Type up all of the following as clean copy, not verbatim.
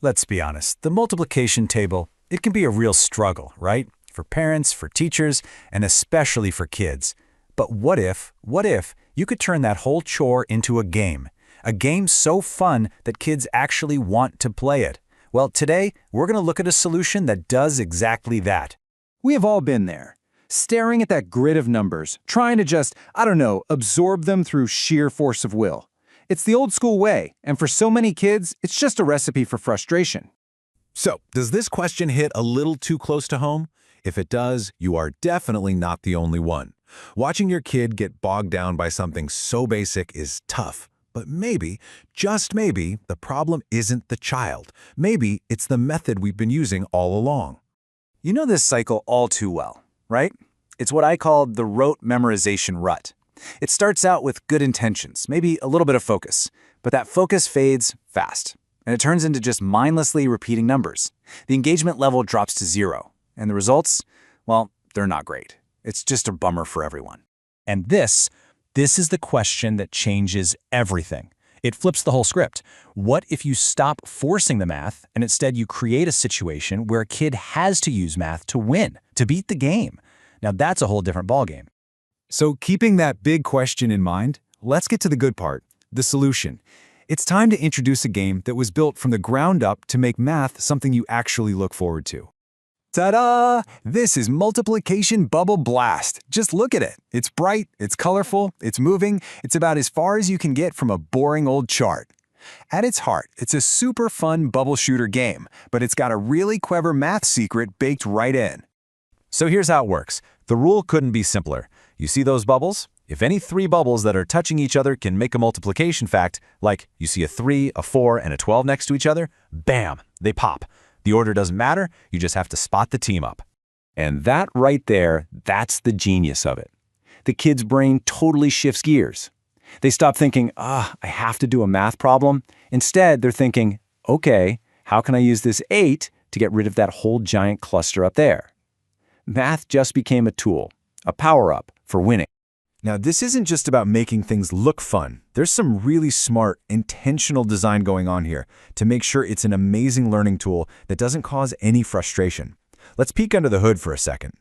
Let's be honest, the multiplication table, it can be a real struggle, right? For parents, for teachers, and especially for kids. But what if you could turn that whole chore into a game? A game so fun that kids actually want to play it. Well, today, we're going to look at a solution that does exactly that. We have all been there, staring at that grid of numbers, trying to just, absorb them through sheer force of will. It's the old school way, and for so many kids, it's just a recipe for frustration. So, does this question hit a little too close to home? If it does, you are definitely not the only one. Watching your kid get bogged down by something so basic is tough. But maybe, just maybe, the problem isn't the child. Maybe it's the method we've been using all along. You know this cycle all too well, right? It's what I call the rote memorization rut. It starts out with good intentions, maybe a little bit of focus, but that focus fades fast, and it turns into just mindlessly repeating numbers. The engagement level drops to 0, and the results, well, they're not great. It's just a bummer for everyone. And this is the question that changes everything. It flips the whole script. What if you stop forcing the math and instead you create a situation where a kid has to use math to win, to beat the game? Now that's a whole different ballgame. So keeping that big question in mind, let's get to the good part, the solution. It's time to introduce a game that was built from the ground up to make math something you actually look forward to. Ta-da! This is Multiplication Bubble Blast. Just look at it. It's bright, it's colorful, it's moving, it's about as far as you can get from a boring old chart. At its heart, it's a super fun bubble shooter game, but it's got a really clever math secret baked right in. So here's how it works. The rule couldn't be simpler. You see those bubbles? If any 3 bubbles that are touching each other can make a multiplication fact, like you see a 3, a 4, and a 12 next to each other, bam, they pop. The order doesn't matter, you just have to spot the team up. And that right there, that's the genius of it. The kid's brain totally shifts gears. They stop thinking, I have to do a math problem. Instead, they're thinking, okay, how can I use this 8 to get rid of that whole giant cluster up there? Math just became a tool, a power-up for winning. Now, this isn't just about making things look fun. There's some really smart, intentional design going on here to make sure it's an amazing learning tool that doesn't cause any frustration. Let's peek under the hood for a second.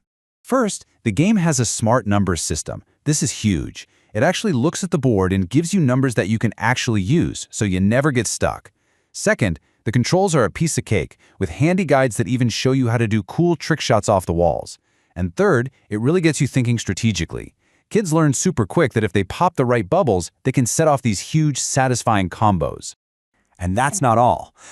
First, the game has a smart numbers system. This is huge. It actually looks at the board and gives you numbers that you can actually use, so you never get stuck. Second, the controls are a piece of cake, with handy guides that even show you how to do cool trick shots off the walls. And third, it really gets you thinking strategically. Kids learn super quick that if they pop the right bubbles, they can set off these huge, satisfying combos. And that's not all.